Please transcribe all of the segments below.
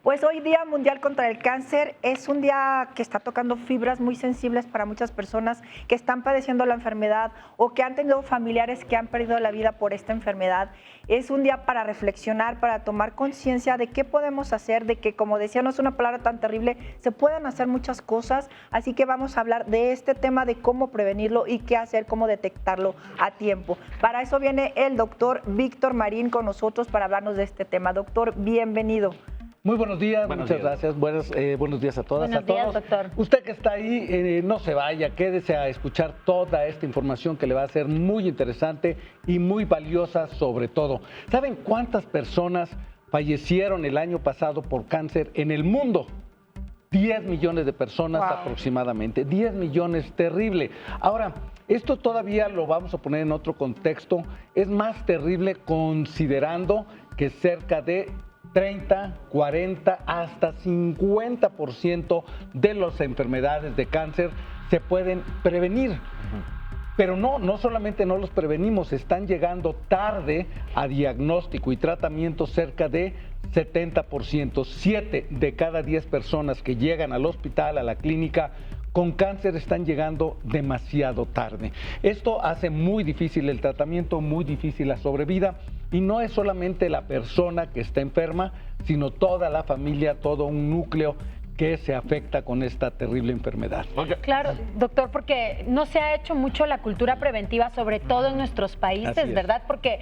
Pues hoy Día Mundial contra el Cáncer es un día que está tocando fibras muy sensibles para muchas personas que están padeciendo la enfermedad o que han tenido familiares que han perdido la vida por esta enfermedad. Es un día para reflexionar, para tomar conciencia de qué podemos hacer, de que, como decía, no es una palabra tan terrible, se pueden hacer muchas cosas, así que vamos a hablar de este tema, de cómo prevenirlo y qué hacer, cómo detectarlo a tiempo. Para eso viene el doctor Víctor Marín con nosotros para hablarnos de este tema. Doctor, bienvenido. Muy buenos días, Buenos muchas días. gracias. Buenos días a todas, Buenos a todos. días, doctor. Usted que está ahí, no se vaya, quédese a escuchar toda esta información que le va a ser muy interesante y muy valiosa sobre todo. ¿Saben cuántas personas fallecieron el año pasado por cáncer en el mundo? 10 millones de personas aproximadamente, 10 millones, terrible. Ahora, esto todavía lo vamos a poner en otro contexto, es más terrible considerando que cerca de 30, 40, hasta 50% de las enfermedades de cáncer se pueden prevenir. Pero no solamente no los prevenimos, están llegando tarde a diagnóstico y tratamiento cerca de 70%. 7 de cada 10 personas que llegan al hospital, a la clínica, con cáncer están llegando demasiado tarde. Esto hace muy difícil el tratamiento, muy difícil la sobrevida, y no es solamente la persona que está enferma, sino toda la familia, todo un núcleo que se afecta con esta terrible enfermedad. Claro, doctor, porque no se ha hecho mucho la cultura preventiva, sobre todo en nuestros países, ¿verdad? Porque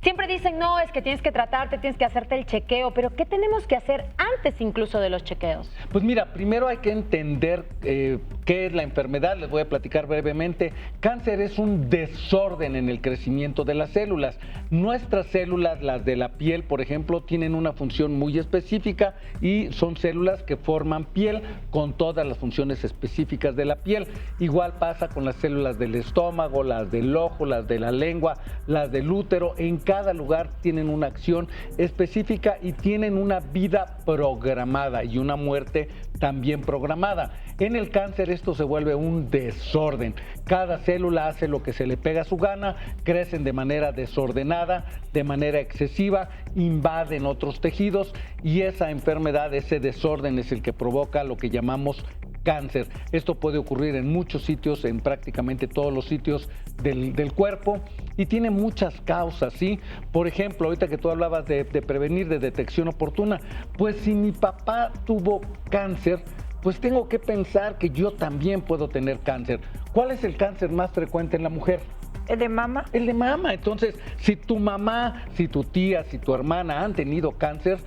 siempre dicen, no, es que tienes que tratarte, tienes que hacerte el chequeo, pero ¿qué tenemos que hacer antes incluso de los chequeos? Pues mira, primero hay que entender qué es la enfermedad, les voy a platicar brevemente. Cáncer es un desorden en el crecimiento de las células. Nuestras células, las de la piel, por ejemplo, tienen una función muy específica y son células que forman piel con todas las funciones específicas de la piel. Igual pasa con las células del estómago, las del ojo, las de la lengua, las del útero. En cada lugar tienen una acción específica y tienen una vida programada y una muerte también programada. En el cáncer esto se vuelve un desorden. Cada célula hace lo que se le pega a su gana, crecen de manera desordenada, de manera excesiva, invaden otros tejidos y esa enfermedad, ese desorden es el que provoca lo que llamamos cáncer. Esto puede ocurrir en muchos sitios, en prácticamente todos los sitios del cuerpo y tiene muchas causas, ¿sí? Por ejemplo, ahorita que tú hablabas de prevenir, de detección oportuna, pues si mi papá tuvo cáncer, pues tengo que pensar que yo también puedo tener cáncer. ¿Cuál es el cáncer más frecuente en la mujer? ¿El de mama? El de mama. Entonces, si tu mamá, si tu tía, si tu hermana han tenido cáncer,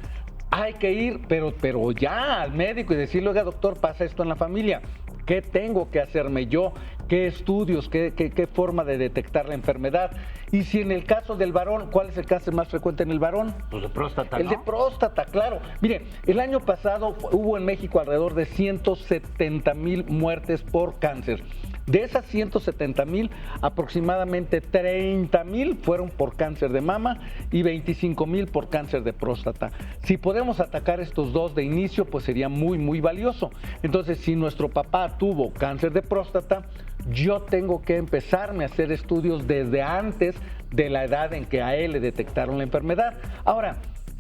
hay que ir, pero ya al médico y decirle, oiga, doctor, pasa esto en la familia. ¿Qué tengo que hacerme yo? ¿Qué estudios? ¿Qué forma de detectar la enfermedad? Y si en el caso del varón, ¿cuál es el cáncer más frecuente en el varón? Pues de próstata, El de próstata, claro. Miren, el año pasado hubo en México alrededor de 170,000 muertes por cáncer. De esas 170,000, aproximadamente 30,000 fueron por cáncer de mama y 25,000 por cáncer de próstata. Si podemos atacar estos dos de inicio, pues sería muy, muy valioso. Entonces, si nuestro papá tuvo cáncer de próstata, yo tengo que empezarme a hacer estudios desde antes de la edad en que a él le detectaron la enfermedad. Ahora,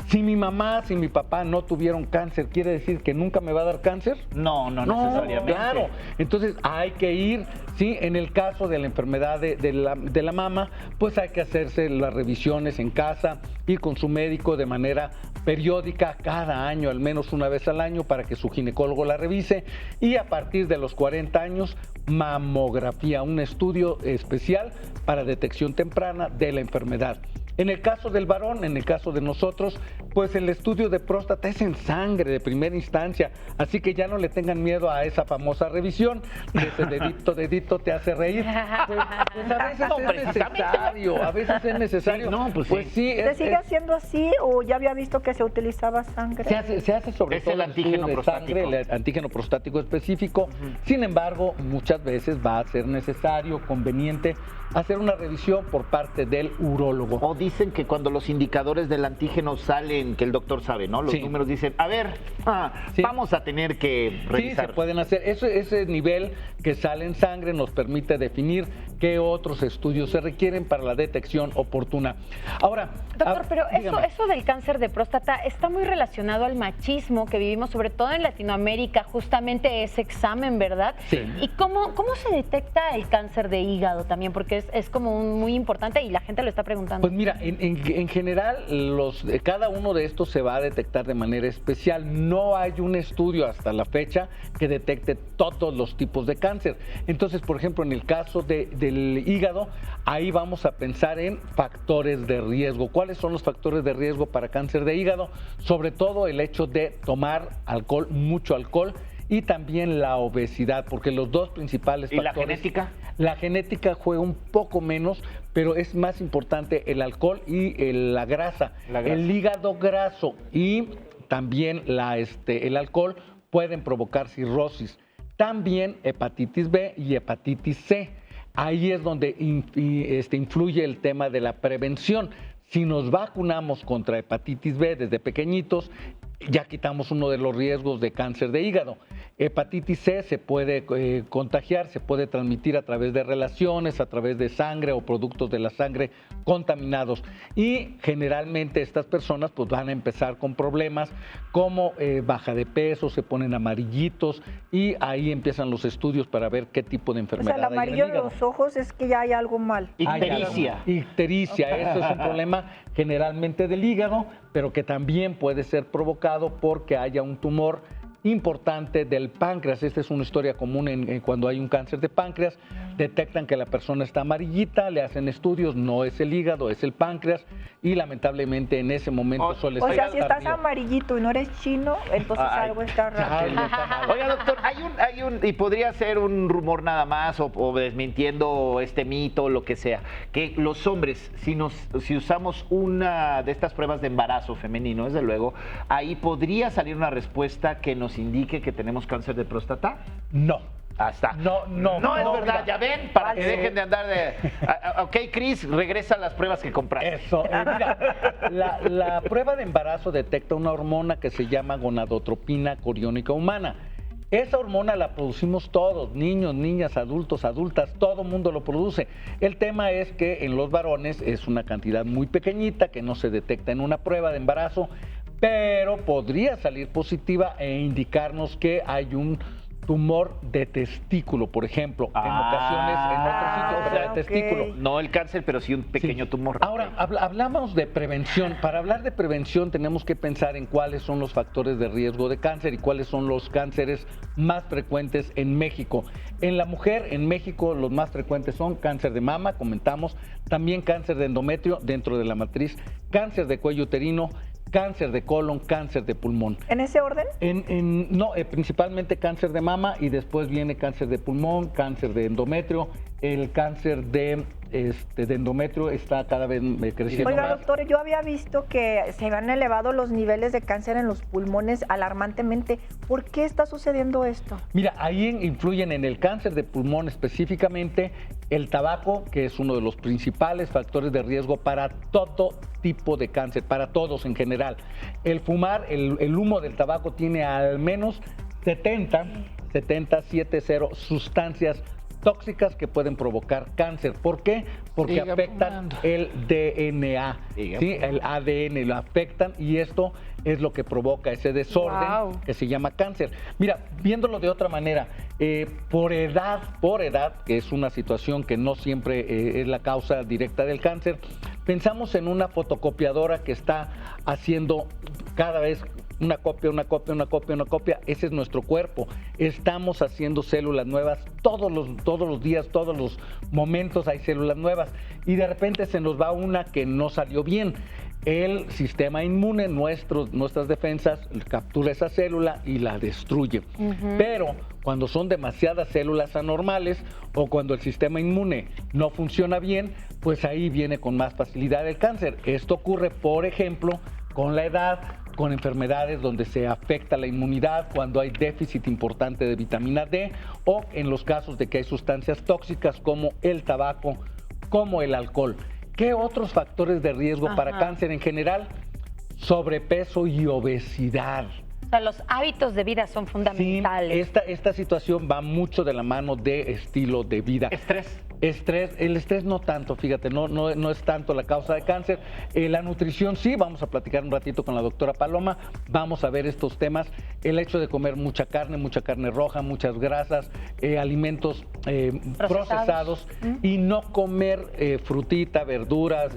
si mi mamá, si mi papá no tuvieron cáncer, ¿quiere decir que nunca me va a dar cáncer? No necesariamente. Claro. Entonces hay que ir, sí, en el caso de la enfermedad de la mama, pues hay que hacerse las revisiones en casa, ir con su médico de manera periódica, cada año, al menos una vez al año, para que su ginecólogo la revise. Y a partir de los 40 años, mamografía, un estudio especial para detección temprana de la enfermedad. En el caso del varón, en el caso de nosotros, pues el estudio de próstata es en sangre de primera instancia, así que ya no le tengan miedo a esa famosa revisión, que ese dedito te hace reír. Pues a veces es necesario, a veces es necesario. Pues sí. ¿Se sigue haciendo así o ya había visto que se utilizaba sangre? Se hace sobre todo el antígeno estudio de prostático. sangre, el antígeno prostático específico. Sin embargo, muchas veces va a ser necesario, conveniente, hacer una revisión por parte del urólogo. O dicen que cuando los indicadores del antígeno salen, que el doctor sabe, ¿no? Los números dicen, a ver, vamos a tener que revisar. Sí, se pueden hacer. Ese nivel que sale en sangre nos permite definir qué otros estudios se requieren para la detección oportuna. Ahora, doctor, pero dígame. eso del cáncer de próstata está muy relacionado al machismo que vivimos, sobre todo en Latinoamérica, justamente ese examen, ¿verdad? Sí. ¿Y cómo se detecta el cáncer de hígado también? Porque es como muy importante y la gente lo está preguntando. Pues mira, en general, cada uno de estos se va a detectar de manera especial. No hay un estudio hasta la fecha que detecte todos los tipos de cáncer. Entonces, por ejemplo, en el caso del hígado, ahí vamos a pensar en factores de riesgo. ¿Cuáles son los factores de riesgo para cáncer de hígado? Sobre todo el hecho de tomar alcohol, mucho alcohol, y también la obesidad, porque los dos principales ¿Y factores... la genética? La genética juega un poco menos, pero es más importante el alcohol y la grasa. El hígado graso y también el alcohol pueden provocar cirrosis. También hepatitis B y hepatitis C. Ahí es donde influye el tema de la prevención. Si nos vacunamos contra hepatitis B desde pequeñitos, ya quitamos uno de los riesgos de cáncer de hígado. Hepatitis C se puede contagiar, se puede transmitir a través de relaciones, a través de sangre o productos de la sangre contaminados. Y generalmente estas personas pues van a empezar con problemas como baja de peso, se ponen amarillitos y ahí empiezan los estudios para ver qué tipo de O enfermedad sea, el hay en el amarillo en hígado. los ojos es que ya hay algo mal. Ictericia. Ictericia, eso es un problema generalmente del hígado, pero que también puede ser provocado porque haya un tumor importante del páncreas. Esta es una historia común en cuando hay un cáncer de páncreas. Detectan que la persona está amarillita, le hacen estudios, no es el hígado, es el páncreas y lamentablemente en ese momento suele O ser sea, si estás tardío. amarillito y no eres chino, entonces algo está raro. algo está mal. Oiga, doctor, y podría ser un rumor nada más o desmintiendo este mito, lo que sea, que los hombres, si usamos una de estas pruebas de embarazo femenino, desde luego, ahí podría salir una respuesta que nos indique que tenemos cáncer de próstata. No. Hasta. No es verdad, mira. ya ven, para que Falso. dejen de andar de. Ok, Cris, regresa a las pruebas que compraste. Eso, mira, la prueba de embarazo detecta una hormona que se llama gonadotropina coriónica humana. Esa hormona la producimos todos, niños, niñas, adultos, adultas, todo mundo lo produce. El tema es que en los varones es una cantidad muy pequeñita que no se detecta en una prueba de embarazo, pero podría salir positiva e indicarnos que hay un tumor de testículo, por ejemplo, en ocasiones en otros sitios, pero de ok. testículo. No el cáncer, pero sí un pequeño Sí. tumor. Ahora, hablamos de prevención. Para hablar de prevención tenemos que pensar en cuáles son los factores de riesgo de cáncer y cuáles son los cánceres más frecuentes en México. En la mujer, en México, los más frecuentes son cáncer de mama, comentamos, también cáncer de endometrio dentro de la matriz, cáncer de cuello uterino, cáncer de colon, cáncer de pulmón. ¿En ese orden? Principalmente cáncer de mama y después viene cáncer de pulmón, cáncer de endometrio. El cáncer de endometrio está cada vez creciendo Oiga, más. doctor, yo había visto que se han elevado los niveles de cáncer en los pulmones alarmantemente. ¿Por qué está sucediendo esto? Mira, ahí influyen en el cáncer de pulmón específicamente el tabaco, que es uno de los principales factores de riesgo para todo tipo de cáncer, para todos en general. El fumar, el humo del tabaco tiene al menos 70 sustancias tóxicas que pueden provocar cáncer. ¿Por qué? Porque Siga afectan fumando. el DNA, Siga ¿sí? El ADN lo afectan y esto es lo que provoca ese desorden Wow. que se llama cáncer. Mira, viéndolo de otra manera, por edad, que es una situación que no siempre es la causa directa del cáncer, pensamos en una fotocopiadora que está haciendo cada vez una copia, ese es nuestro cuerpo. Estamos haciendo células nuevas todos los días, todos los momentos hay células nuevas y de repente se nos va una que no salió bien. El sistema inmune, nuestras defensas, captura esa célula y la destruye. Pero cuando son demasiadas células anormales o cuando el sistema inmune no funciona bien, pues ahí viene con más facilidad el cáncer. Esto ocurre, por ejemplo, con la edad, con enfermedades donde se afecta la inmunidad, cuando hay déficit importante de vitamina D o en los casos de que hay sustancias tóxicas como el tabaco, como el alcohol. ¿Qué otros factores de riesgo para cáncer en general? Sobrepeso y obesidad. O sea, los hábitos de vida son fundamentales. Sí, esta situación va mucho de la mano de estilo de vida. Estrés. El estrés no tanto, fíjate, no es tanto la causa de cáncer. La nutrición sí, vamos a platicar un ratito con la doctora Paloma, vamos a ver estos temas. El hecho de comer mucha carne roja, muchas grasas, alimentos procesados y no comer frutita, verduras,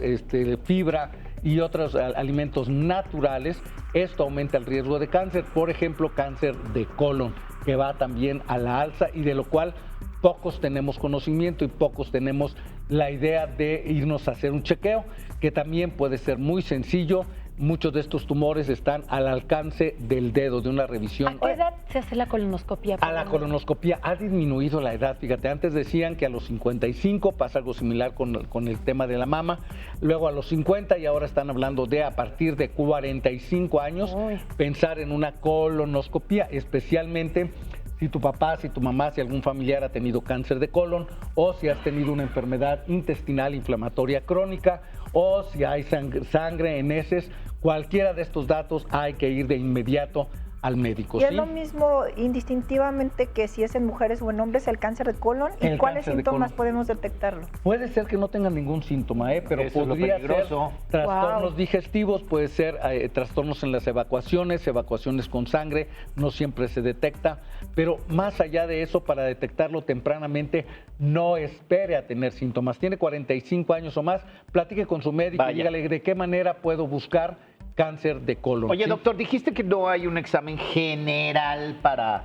fibra y otros alimentos naturales, esto aumenta el riesgo de cáncer. Por ejemplo, cáncer de colon, que va también a la alza y de lo cual pocos tenemos conocimiento y pocos tenemos la idea de irnos a hacer un chequeo, que también puede ser muy sencillo. Muchos de estos tumores están al alcance del dedo, de una revisión. ¿A qué edad se hace la colonoscopia? A la colonoscopia ha disminuido la edad, fíjate, antes decían que a los 55 pasa algo similar con el tema de la mama, luego a los 50 y ahora están hablando de a partir de 45 años pensar en una colonoscopia, especialmente si tu papá, si tu mamá, si algún familiar ha tenido cáncer de colon o si has tenido una enfermedad intestinal inflamatoria crónica o si hay sangre en heces, cualquiera de estos datos hay que ir de inmediato al médico. Y es lo mismo indistintivamente que si es en mujeres o en hombres el cáncer de colon. ¿Y cuáles síntomas podemos detectarlo? Puede ser que no tengan ningún síntoma, pero eso podría ser trastornos digestivos, puede ser trastornos en las evacuaciones con sangre, no siempre se detecta, pero más allá de eso, para detectarlo tempranamente, no espere a tener síntomas. Tiene 45 años o más, platique con su médico y dígale de qué manera puedo buscar cáncer de colon. Oye, doctor, dijiste que no hay un examen general para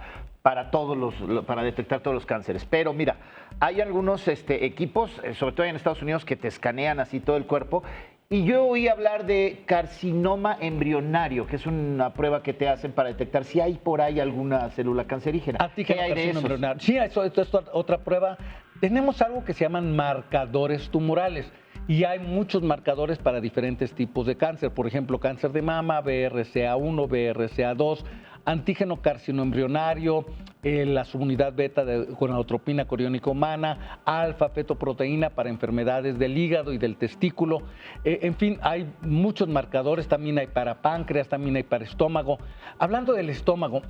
detectar todos los cánceres, pero mira, hay algunos equipos, sobre todo en Estados Unidos, que te escanean así todo el cuerpo. Y yo oí hablar de carcinoma embrionario, que es una prueba que te hacen para detectar si hay por ahí alguna célula cancerígena. ¿Qué hay de eso? Sí, esto es otra prueba. Tenemos algo que se llaman marcadores tumorales. Y hay muchos marcadores para diferentes tipos de cáncer. Por ejemplo, cáncer de mama, BRCA1, BRCA2, antígeno carcinoembrionario, la subunidad beta de gonadotropina coriónica humana, alfa fetoproteína para enfermedades del hígado y del testículo. En fin, hay muchos marcadores. También hay para páncreas, también hay para estómago. Hablando del estómago,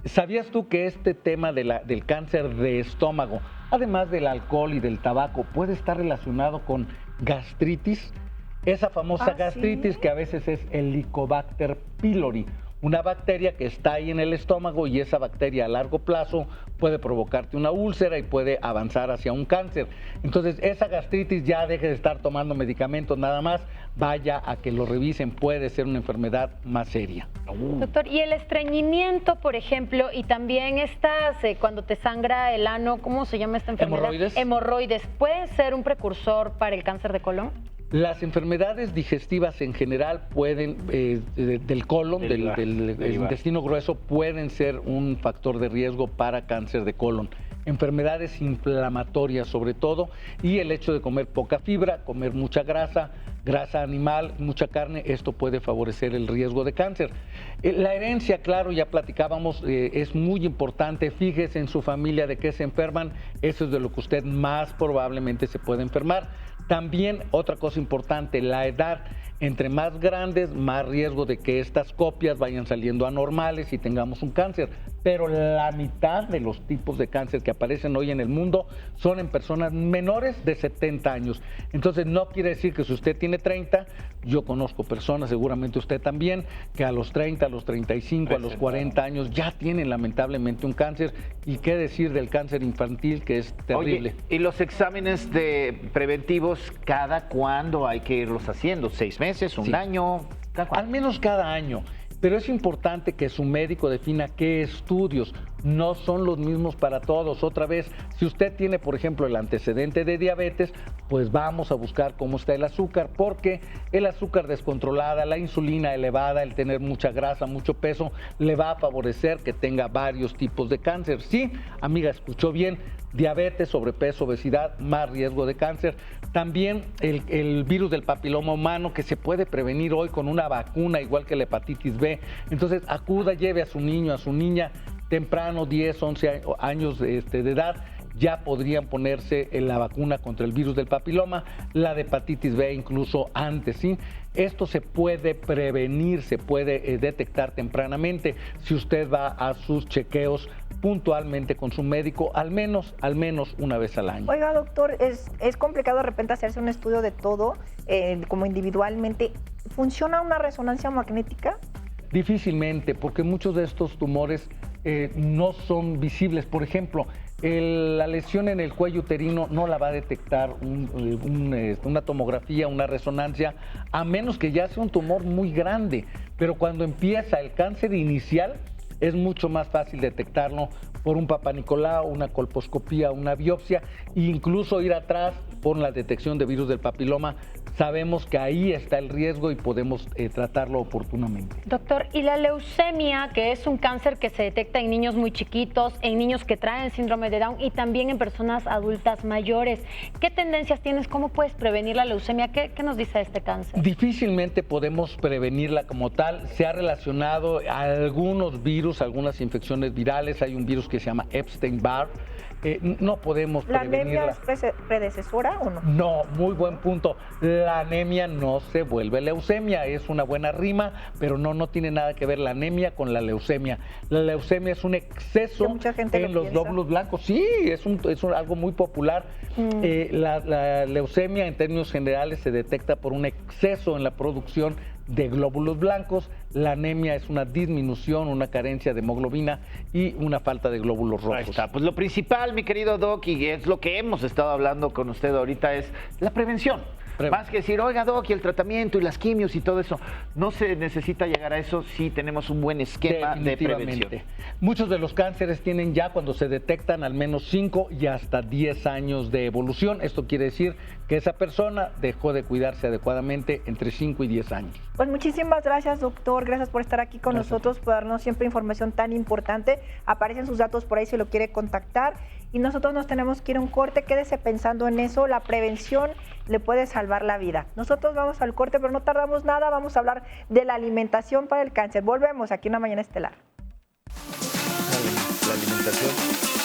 ¿sabías tú que este tema del cáncer de estómago, además del alcohol y del tabaco, puede estar relacionado con gastritis? Esa famosa gastritis que a veces es el Helicobacter pylori, una bacteria que está ahí en el estómago y esa bacteria a largo plazo puede provocarte una úlcera y puede avanzar hacia un cáncer. Entonces, esa gastritis ya deje de estar tomando medicamentos nada más, vaya a que lo revisen, puede ser una enfermedad más seria. Doctor, y el estreñimiento, por ejemplo, y también cuando te sangra el ano, ¿cómo se llama esta enfermedad? Hemorroides, ¿puede ser un precursor para el cáncer de colon? Las enfermedades digestivas en general pueden, del colon, del intestino grueso, pueden ser un factor de riesgo para cáncer de colon. Enfermedades inflamatorias sobre todo, y el hecho de comer poca fibra, comer mucha grasa animal, mucha carne, esto puede favorecer el riesgo de cáncer. La herencia, claro, ya platicábamos, es muy importante. Fíjese en su familia de qué se enferman, eso es de lo que usted más probablemente se puede enfermar. También otra cosa importante, la edad. Entre más grandes, más riesgo de que estas copias vayan saliendo anormales y tengamos un cáncer. Pero la mitad de los tipos de cáncer que aparecen hoy en el mundo son en personas menores de 70 años. Entonces, no quiere decir que si usted tiene 30, yo conozco personas, seguramente usted también, que a los 30, a los 35, a los 40 años ya tienen lamentablemente un cáncer. Y qué decir del cáncer infantil, que es terrible. Oye, ¿y los exámenes preventivos, cada cuándo hay que irlos haciendo? ¿6 meses, un año? Al menos cada año. Pero es importante que su médico defina qué estudios. No son los mismos para todos. Otra vez, si usted tiene, por ejemplo, el antecedente de diabetes, pues vamos a buscar cómo está el azúcar, porque el azúcar descontrolada, la insulina elevada, el tener mucha grasa, mucho peso, le va a favorecer que tenga varios tipos de cáncer. Sí, amiga, escuchó bien. Diabetes, sobrepeso, obesidad, más riesgo de cáncer. También el virus del papiloma humano, que se puede prevenir hoy con una vacuna, igual que la hepatitis B. Entonces, acuda, lleve a su niño, a su niña temprano, 10, 11 años de edad, ya podrían ponerse la vacuna contra el virus del papiloma, la de hepatitis B incluso antes, ¿sí? Esto se puede prevenir, se puede detectar tempranamente si usted va a sus chequeos puntualmente con su médico, al menos una vez al año. Oiga, doctor, es complicado de repente hacerse un estudio de todo, como individualmente. ¿Funciona una resonancia magnética? Difícilmente, porque muchos de estos tumores no son visibles. Por ejemplo, la lesión en el cuello uterino no la va a detectar una tomografía, una resonancia, a menos que ya sea un tumor muy grande. Pero cuando empieza el cáncer inicial, es mucho más fácil detectarlo por un Papá Nicolau, una colposcopía, una biopsia, e incluso ir atrás por la detección de virus del papiloma. Sabemos que ahí está el riesgo y podemos tratarlo oportunamente. Doctor, ¿y la leucemia, que es un cáncer que se detecta en niños muy chiquitos, en niños que traen síndrome de Down y también en personas adultas mayores? ¿Qué tendencias tienes? ¿Cómo puedes prevenir la leucemia? ¿Qué nos dice este cáncer? Difícilmente podemos prevenirla como tal. Se ha relacionado a algunos virus, algunas infecciones virales. Hay un virus que se llama Epstein-Barr. No podemos prevenirla. ¿La anemia es predecesora o no? No, muy buen punto. La anemia no se vuelve leucemia, es una buena rima, pero no tiene nada que ver la anemia con la leucemia. La leucemia es un exceso en los glóbulos blancos. Sí, es algo muy popular. La leucemia en términos generales se detecta por un exceso en la producción de glóbulos blancos. La anemia es una disminución, una carencia de hemoglobina y una falta de glóbulos rojos. Ahí está. Pues lo principal, mi querido Doc, y es lo que hemos estado hablando con usted ahorita, es la prevención. Más que decir, oiga, Doc, y el tratamiento y las quimios y todo eso. No se necesita llegar a eso si tenemos un buen esquema de prevención. Muchos de los cánceres tienen ya, cuando se detectan, al menos 5 y hasta 10 años de evolución. Esto quiere decir que esa persona dejó de cuidarse adecuadamente entre 5 y 10 años. Pues muchísimas gracias, doctor. Gracias por estar aquí con nosotros, por darnos siempre información tan importante. Aparecen sus datos por ahí si lo quiere contactar. Y nosotros nos tenemos que ir a un corte. Quédese pensando en eso. La prevención le puede salvar la vida. Nosotros vamos al corte, pero no tardamos nada. Vamos a hablar de la alimentación para el cáncer. Volvemos aquí en Una Mañana Estelar. La alimentación